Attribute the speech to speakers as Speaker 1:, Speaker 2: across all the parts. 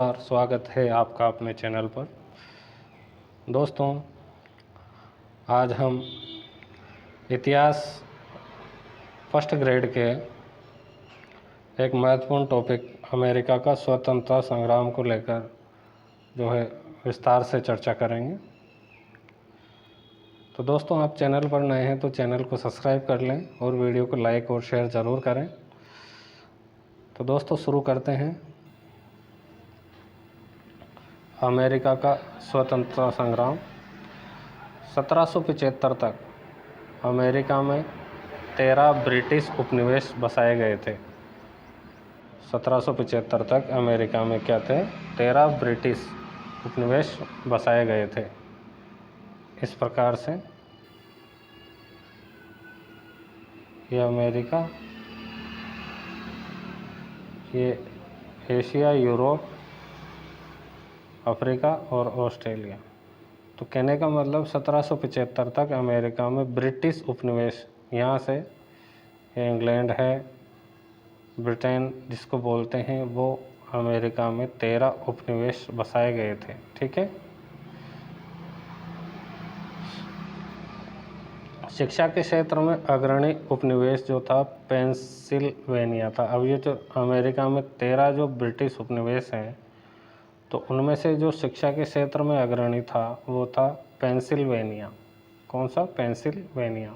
Speaker 1: और स्वागत है आपका अपने चैनल पर। दोस्तों, आज हम इतिहास फर्स्ट ग्रेड के एक महत्वपूर्ण टॉपिक अमेरिका का स्वतंत्रता संग्राम को लेकर जो है विस्तार से चर्चा करेंगे। तो दोस्तों, आप चैनल पर नए हैं तो चैनल को सब्सक्राइब कर लें और वीडियो को लाइक और शेयर ज़रूर करें। तो दोस्तों, शुरू करते हैं। अमेरिका का स्वतंत्रता संग्राम। 1775 तक अमेरिका में 13 ब्रिटिश उपनिवेश बसाए गए थे। 1775 तक अमेरिका में क्या थे? 13 ब्रिटिश उपनिवेश बसाए गए थे। इस प्रकार से ये अमेरिका, ये एशिया, यूरोप, अफ्रीका और ऑस्ट्रेलिया। तो कहने का मतलब 1775 तक अमेरिका में ब्रिटिश उपनिवेश, यहाँ से इंग्लैंड है, ब्रिटेन जिसको बोलते हैं, वो अमेरिका में 13 उपनिवेश बसाए गए थे। ठीक है। शिक्षा के क्षेत्र में अग्रणी उपनिवेश जो था पेंसिल्वेनिया था। अब ये जो अमेरिका में 13 जो ब्रिटिश उपनिवेश हैं, तो उनमें से जो शिक्षा के क्षेत्र में अग्रणी था वो था पेंसिल्वेनिया। कौन सा? पेंसिल्वेनिया।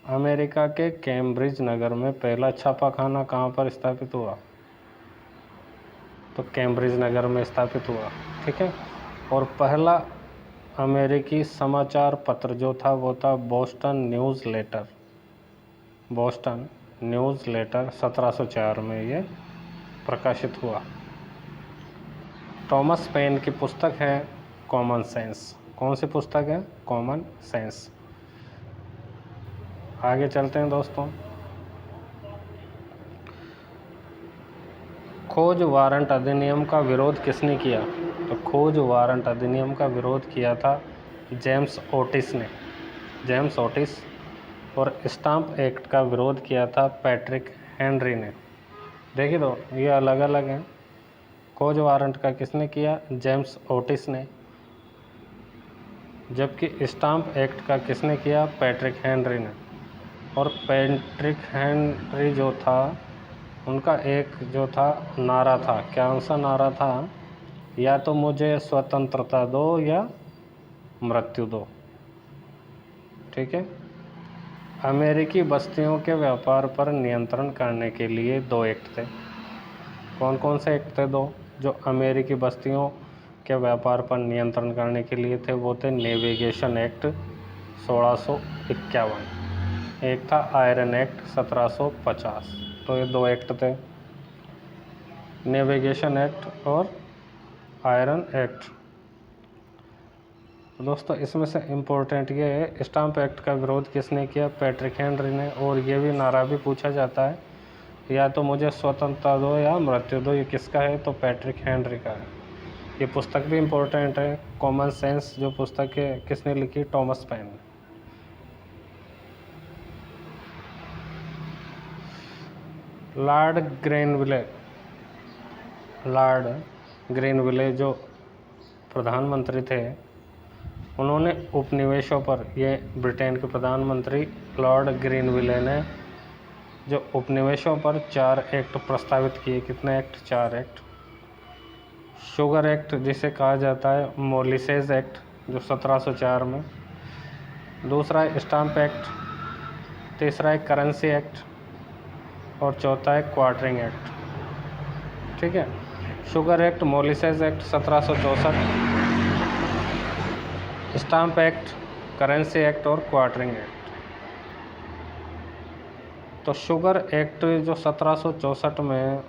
Speaker 1: अमेरिका के कैम्ब्रिज नगर में पहला छापाखाना कहाँ पर स्थापित हुआ? तो कैम्ब्रिज नगर में स्थापित हुआ। ठीक है। और पहला अमेरिकी समाचार पत्र जो था वो था Boston newsletter. Boston newsletter 1704 में ये प्रकाशित हुआ। थॉमस पेन की पुस्तक है कॉमन सेंस। कौन सी पुस्तक है? Common sense. आगे चलते हैं दोस्तों। खोज वारंट अधिनियम का विरोध किसने किया? तो खोज वारंट अधिनियम का विरोध किया था जेम्स ओटिस ने। James Otis. और स्टाम्प एक्ट का विरोध किया था पैट्रिक हेनरी ने। देखिए तो ये अलग अलग हैं। खोज वारंट का किसने किया? जेम्स ओटिस ने। जबकि स्टाम्प एक्ट का किसने किया? पैट्रिक हेनरी ने। और पैट्रिक हेनरी जो था, उनका एक जो था नारा था, क्या सा नारा था? या तो मुझे स्वतंत्रता दो या मृत्यु दो। ठीक है। अमेरिकी बस्तियों के व्यापार पर नियंत्रण करने के लिए 2 एक्ट थे। कौन कौन से एक्ट थे? 2 जो अमेरिकी बस्तियों के व्यापार पर नियंत्रण करने के लिए थे वो थे नेविगेशन एक्ट 1651। एक था आयरन एक्ट 1750। तो ये 2 एक्ट थे, नेविगेशन एक्ट और आयरन एक्ट। दोस्तों, इसमें से इम्पोर्टेंट ये है, स्टाम्प एक्ट का विरोध किसने किया? पैट्रिक हेनरी ने। और ये भी नारा भी पूछा जाता है, या तो मुझे स्वतंत्रता दो या मृत्यु दो। ये किसका है? तो पैट्रिक हेनरी का है। ये पुस्तक भी इम्पोर्टेंट है। कॉमन सेंस जो पुस्तक है किसने लिखी? टॉमस पेन ने। लॉर्ड ग्रेनविले जो प्रधानमंत्री थे, उन्होंने उपनिवेशों पर, ये ब्रिटेन के प्रधानमंत्री लॉर्ड ग्रेनविले ने जो उपनिवेशों पर 4 एक्ट प्रस्तावित किए। कितने एक्ट? 4 एक्ट। शुगर एक्ट जिसे कहा जाता है मोलिसेस एक्ट जो 1704 में। दूसरा है स्टाम्प एक्ट। तीसरा है करेंसी एक्ट। और चौथा है क्वार्टरिंग एक्ट। ठीक है। Sugar act, molasses act 1764, stamp act, currency act और क्वार्टरिंग एक्ट। तो शुगर एक्ट जो 1764 में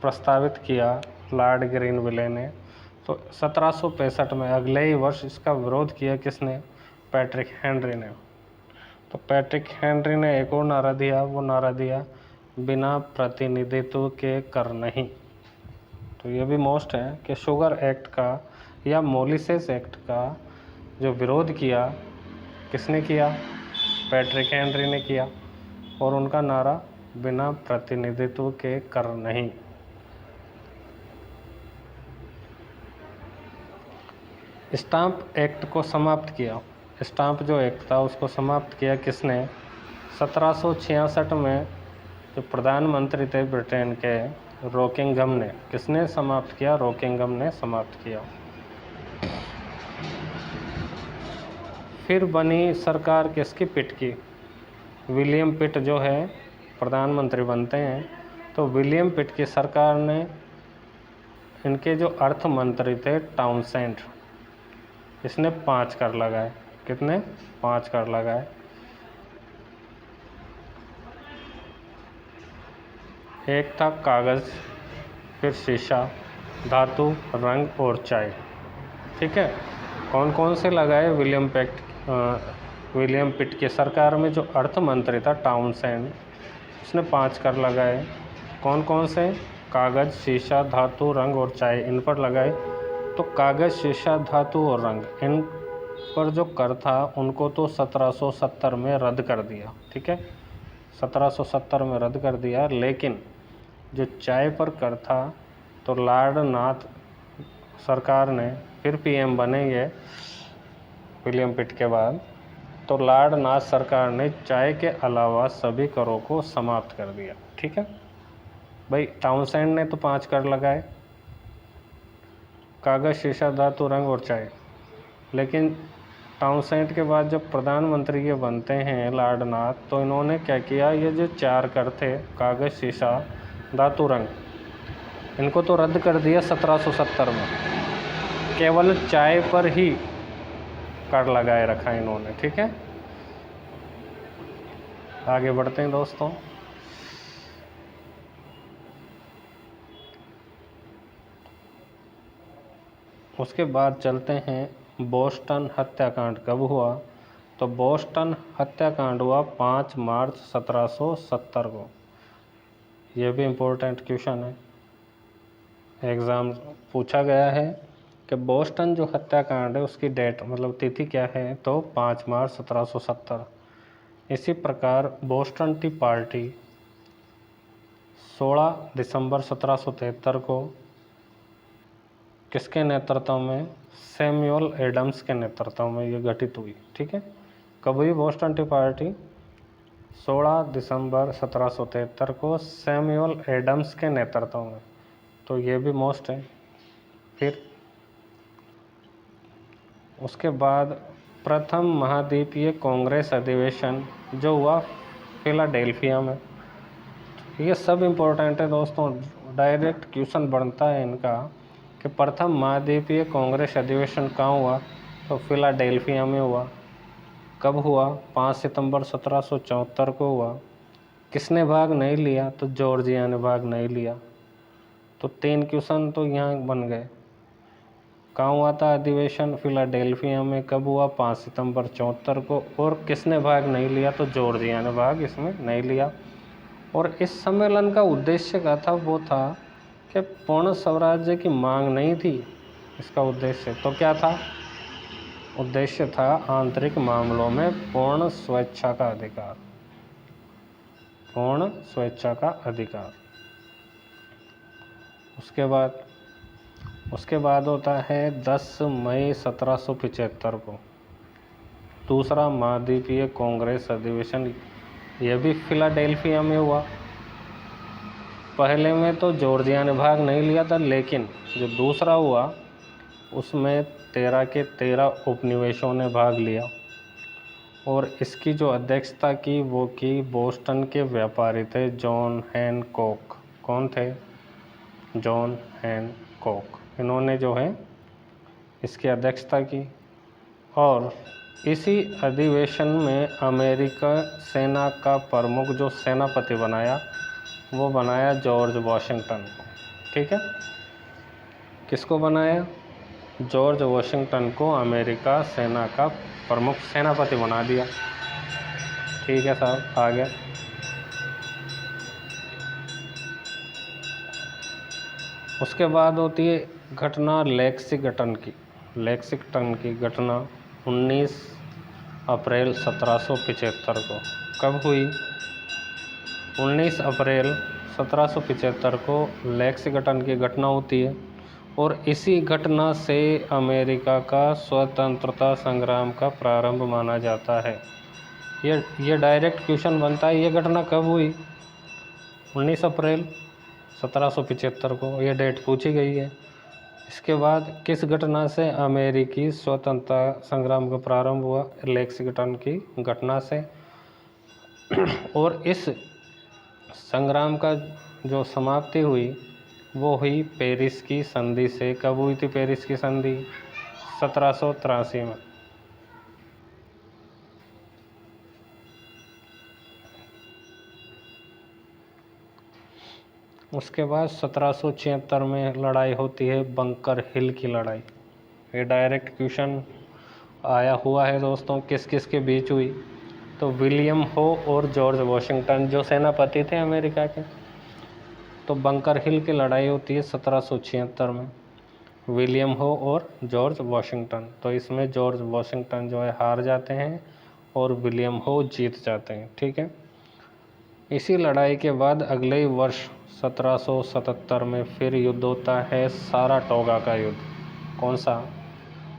Speaker 1: प्रस्तावित किया लॉर्ड ग्रेनविले ने, तो 1765 में अगले ही वर्ष इसका विरोध किया किसने? पैट्रिक हेनरी ने। तो पैट्रिक हेनरी ने एक और नारा दिया, वो नारा दिया बिना प्रतिनिधित्व के कर नहीं। तो ये भी मोस्ट है कि शुगर एक्ट का या मोलिसेस एक्ट का जो विरोध किया किसने किया? पैट्रिक हेनरी ने किया। और उनका नारा बिना प्रतिनिधित्व के कर नहीं। स्टाम्प एक्ट को समाप्त किया। स्टाम्प जो एक्ट था उसको समाप्त किया किसने? 1766 में जो प्रधानमंत्री थे ब्रिटेन के, रोकिंगहम ने। किसने समाप्त किया? रोकिंगहम ने समाप्त किया। फिर बनी सरकार किसकी? पिट की। विलियम पिट जो है प्रधानमंत्री बनते हैं, तो विलियम पिट की सरकार ने, इनके जो अर्थ मंत्री थे टाउनसेंड, इसने 5 कर लगाए। कितने? 5 कर लगाए। एक था कागज़, फिर शीशा, धातु, रंग और चाय। ठीक है, कौन कौन से लगाए? विलियम पिट की सरकार में जो अर्थ मंत्री था टाउनसेंड, उसने 5 कर लगाए। कौन कौन से? कागज़, शीशा, धातु, रंग और चाय, इन पर लगाए। तो कागज़, शीशा, धातु और रंग, इन पर जो कर था उनको तो 1770 में रद्द कर दिया। ठीक है, 1770 में रद्द कर दिया। लेकिन जो चाय पर कर था, तो लॉर्ड नाथ सरकार ने, फिर पीएम बनेंगे विलियम पिट के बाद, तो लॉर्ड नाथ सरकार ने चाय के अलावा सभी करों को समाप्त कर दिया। ठीक है भाई, टाउनसेंड ने तो 5 कर लगाए, कागज़, शीशा, धातु, रंग और चाय। लेकिन टाउनसेंड के बाद जब प्रधानमंत्री ये बनते हैं लॉर्ड नाथ, तो इन्होंने क्या किया? ये जो 4 कर थे, कागज़, शीशा, धातु, रंग, इनको तो रद्द कर दिया 1770 में। केवल चाय पर ही कर लगाए रखा इन्होंने। ठीक है, आगे बढ़ते हैं दोस्तों। उसके बाद चलते हैं बोस्टन हत्याकांड कब हुआ? तो बोस्टन हत्याकांड हुआ 5 मार्च 1770 को। यह भी इम्पोर्टेंट क्वेश्चन है, एग्ज़ाम पूछा गया है कि बोस्टन जो हत्याकांड है उसकी डेट मतलब तिथि क्या है? तो 5 मार्च 1770। इसी प्रकार बोस्टन टी पार्टी 16 दिसंबर 1773 को किसके नेतृत्व में? सैमुअल एडम्स के नेतृत्व में ये गठित हुई। ठीक है, कब हुई बोस्टन टी पार्टी? 16 दिसंबर 1773 को सैमुअल एडम्स के नेतृत्व में। तो ये भी मोस्ट है। फिर उसके बाद प्रथम महाद्वीपीय कांग्रेस अधिवेशन जो हुआ फिलाडेल्फिया में। ये सब इम्पोर्टेंट है दोस्तों, डायरेक्ट क्वेश्चन बनता है इनका कि प्रथम महाद्वीपीय कांग्रेस अधिवेशन कहाँ हुआ? तो फिलाडेल्फिया में हुआ। कब हुआ? 5 सितंबर 1774 को हुआ। किसने भाग नहीं लिया? तो जॉर्जिया ने भाग नहीं लिया। तो 3 क्वेश्चन तो यहाँ बन गए। कहाँ हुआ था अधिवेशन? फिलाडेल्फिया में। कब हुआ? 5 सितंबर 74 को। और किसने भाग नहीं लिया? तो जॉर्जिया ने भाग इसमें नहीं लिया। और इस सम्मेलन का उद्देश्य क्या था? वो था कि पूर्ण स्वराज्य की मांग नहीं थी इसका उद्देश्य। तो क्या था? उद्देश्य था आंतरिक मामलों में पूर्ण स्वेच्छा का अधिकार। पूर्ण स्वेच्छा का अधिकार। उसके बाद होता है 10 मई 1775 को दूसरा महाद्वीपीय कांग्रेस अधिवेशन। यह भी फिलाडेल्फिया में हुआ। पहले में तो जॉर्जिया ने भाग नहीं लिया था, लेकिन जो दूसरा हुआ उसमें 13 के 13 उपनिवेशों ने भाग लिया। और इसकी जो अध्यक्षता की वो की बोस्टन के व्यापारी थे जॉन हैनकॉक। कौन थे? John Hancock. इन्होंने जो है इसकी अध्यक्षता की। और इसी अधिवेशन में अमेरिका सेना का प्रमुख जो सेनापति बनाया वो बनाया जॉर्ज वाशिंगटन को। ठीक है, किसको बनाया? जॉर्ज वाशिंगटन को अमेरिका सेना का प्रमुख सेनापति बना दिया। ठीक है साहब, आगे उसके बाद होती है घटना लेक्सिंगटन की घटना 19 अप्रैल 1775 को। कब हुई? 19 अप्रैल 1775 को लेक्सिंगटन की घटना होती है। और इसी घटना से अमेरिका का स्वतंत्रता संग्राम का प्रारंभ माना जाता है। ये डायरेक्ट क्वेश्चन बनता है, ये घटना कब हुई? 19 अप्रैल 1775 को ये डेट पूछी गई है। इसके बाद किस घटना से अमेरिकी स्वतंत्रता संग्राम का प्रारंभ हुआ? लेक्सिंगटन की घटना से। और इस संग्राम का जो समाप्ति हुई वो हुई पेरिस की संधि से। कब हुई थी पेरिस की संधि? 1783 में। उसके बाद 1776 में लड़ाई होती है बंकर हिल की लड़ाई। ये डायरेक्ट क्वेश्चन आया हुआ है दोस्तों, किस किस के बीच हुई? तो विलियम हो और जॉर्ज वॉशिंगटन जो सेनापति थे अमेरिका के। तो बंकर हिल की लड़ाई होती है 1776 में, विलियम हो और जॉर्ज वॉशिंगटन। तो इसमें जॉर्ज वॉशिंगटन जो है हार जाते हैं और विलियम हो जीत जाते हैं। ठीक है। इसी लड़ाई के बाद अगले ही वर्ष 1777 में फिर युद्ध होता है साराटोगा का युद्ध। कौन सा?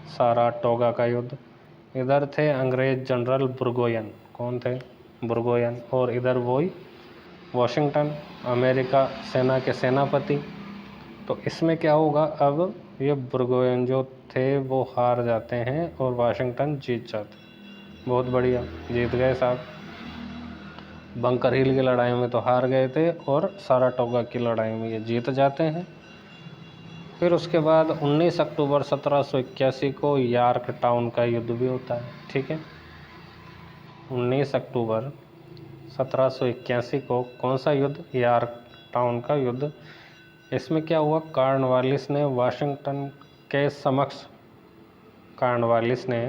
Speaker 1: साराटोगा का युद्ध। इधर थे अंग्रेज जनरल बुर्गोयन। कौन थे? बुर्गोयन। और इधर वही वॉशिंगटन, अमेरिका सेना के सेनापति। तो इसमें क्या होगा, अब ये बुर्गोयन जो थे वो हार जाते हैं और वाशिंगटन जीत जाते हैं। बहुत बढ़िया, जीत गए साहब। बंकर हिल की लड़ाई में तो हार गए थे और साराटोगा की लड़ाई में ये जीत जाते हैं। फिर उसके बाद 19 अक्टूबर 1781 को यॉर्क टाउन का युद्ध भी होता है। ठीक है। 19 अक्टूबर 1781 को कौन सा युद्ध? यॉर्क टाउन का युद्ध। इसमें क्या हुआ, कॉर्नवालिस ने वाशिंगटन के समक्ष कॉर्नवालिस ने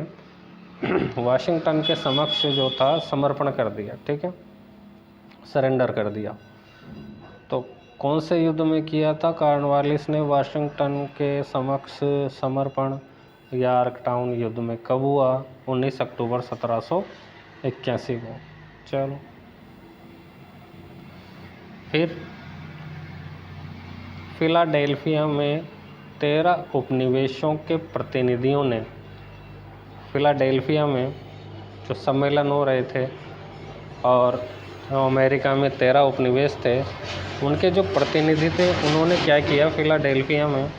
Speaker 1: वाशिंगटन के समक्ष जो था समर्पण कर दिया। ठीक है, सरेंडर कर दिया। तो कौन से युद्ध में किया था कॉर्नवालिस ने वाशिंगटन के समक्ष समर्पण? यॉर्क टाउन युद्ध में। कब हुआ? 19 अक्टूबर 1781 को। चलो, फिर फिलाडेल्फिया में 13 उपनिवेशों के प्रतिनिधियों ने, फिलाडेल्फिया में जो सम्मेलन हो रहे थे और अमेरिका में 13 उपनिवेश थे, उनके जो प्रतिनिधि थे उन्होंने क्या किया, फिलाडेल्फिया में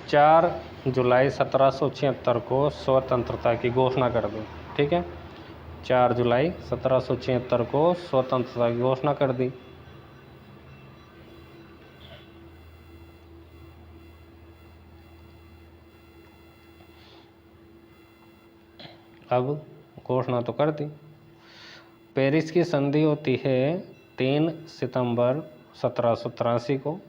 Speaker 1: 4 जुलाई 1776 को स्वतंत्रता की घोषणा कर दी। ठीक है, 4 जुलाई 1776 को स्वतंत्रता की घोषणा कर दी। अब घोषणा तो कर दी। पेरिस की संधि होती है 3 सितंबर 1783 को।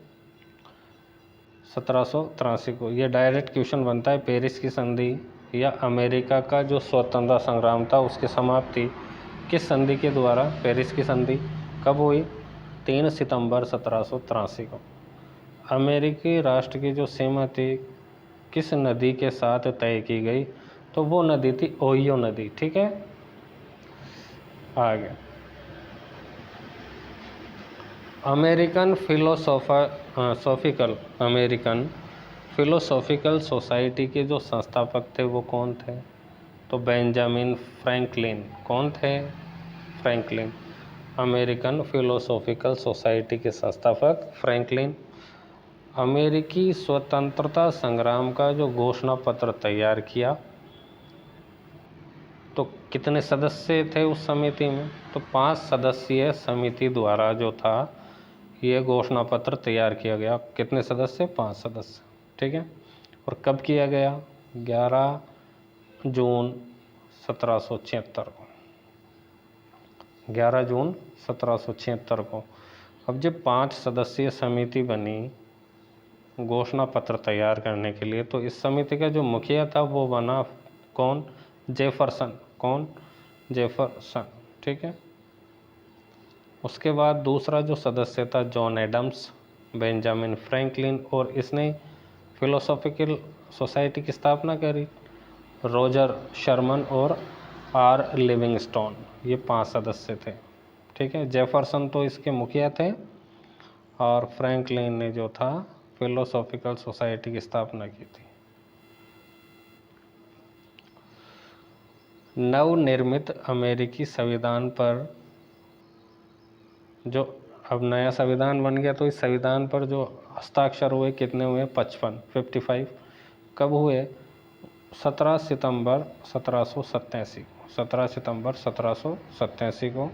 Speaker 1: 1783 को ये डायरेक्ट क्वेश्चन बनता है, पेरिस की संधि या अमेरिका का जो स्वतंत्रता संग्राम था उसकी समाप्ति किस संधि के द्वारा? पेरिस की संधि। कब हुई? 3 सितंबर 1783 को। अमेरिकी राष्ट्र की जो सीमा थी किस नदी के साथ तय की गई? तो वो नदी थी ओहियो नदी। ठीक है, आगे अमेरिकन फिलोसॉफिकल सोसाइटी के जो संस्थापक थे वो कौन थे? तो बेंजामिन फ्रैंकलिन। कौन थे? फ्रैंकलिन। अमेरिकन फिलोसॉफिकल सोसाइटी के संस्थापक फ्रैंकलिन। अमेरिकी स्वतंत्रता संग्राम का जो घोषणा पत्र तैयार किया, तो कितने सदस्य थे उस समिति में? तो 5 सदस्यीय समिति द्वारा जो था ये घोषणा पत्र तैयार किया गया। कितने सदस्य? 5 सदस्य। ठीक है, और कब किया गया? 11 जून 1776 को। 11 जून 1776 को। अब जब 5 सदस्यीय समिति बनी घोषणा पत्र तैयार करने के लिए, तो इस समिति का जो मुखिया था वो बना कौन? जेफरसन। कौन? जेफरसन। ठीक है, उसके बाद दूसरा जो सदस्य था जॉन एडम्स, बेंजामिन फ्रैंकलिन, और इसने फिलोसॉफिकल सोसाइटी की स्थापना करी, रॉजर शर्मन और आर लिविंगस्टोन। ये 5 सदस्य थे। ठीक है, जेफरसन तो इसके मुखिया थे और फ्रैंकलिन ने जो था फिलोसॉफिकल सोसाइटी की स्थापना की थी? नवनिर्मित अमेरिकी संविधान पर जो अब नया संविधान बन गया, तो इस संविधान पर जो हस्ताक्षर हुए कितने हुए? 55 कब हुए? 17 सितंबर 1787 को, 17 सितंबर 1787 को।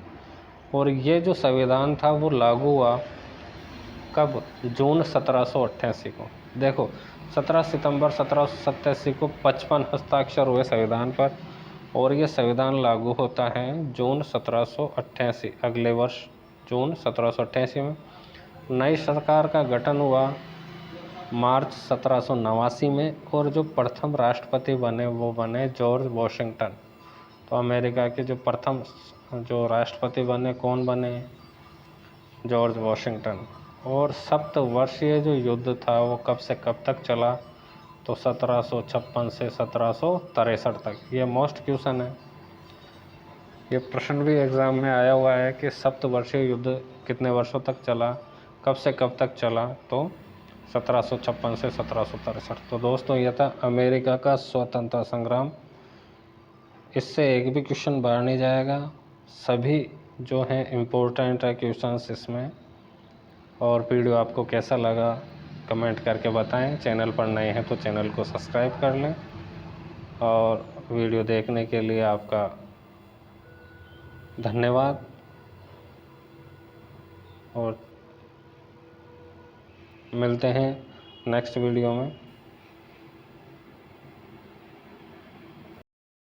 Speaker 1: और ये जो संविधान था वो लागू हुआ कब? जून 1788 को। देखो, 17 सितंबर 1787 को 55 हस्ताक्षर हुए संविधान पर, और ये संविधान लागू होता है जून 1788, अगले वर्ष जून 1788 में। नई सरकार का गठन हुआ मार्च 1789 में, और जो प्रथम राष्ट्रपति बने वो बने जॉर्ज वॉशिंगटन। तो अमेरिका के जो प्रथम जो राष्ट्रपति बने, कौन बने? George Washington. और सप्तवर्षीय जो युद्ध था वो कब से कब तक चला? तो 1756 से 1763 तक। ये मोस्ट क्वेश्चन है, ये प्रश्न भी एग्जाम में आया हुआ है कि सप्तवर्षीय युद्ध कितने वर्षों तक चला, कब से कब तक चला? तो 1756 से 1763। तो दोस्तों, यह था अमेरिका का स्वतंत्रता संग्राम। इससे एक भी क्वेश्चन बाहर नहीं जाएगा, सभी जो हैं इम्पोर्टेंट है क्वेश्चंस इसमें। और वीडियो आपको कैसा लगा कमेंट करके बताएं। चैनल पर नए हैं तो चैनल को सब्सक्राइब कर लें, और वीडियो देखने के लिए आपका धन्यवाद। और मिलते हैं नेक्स्ट वीडियो में।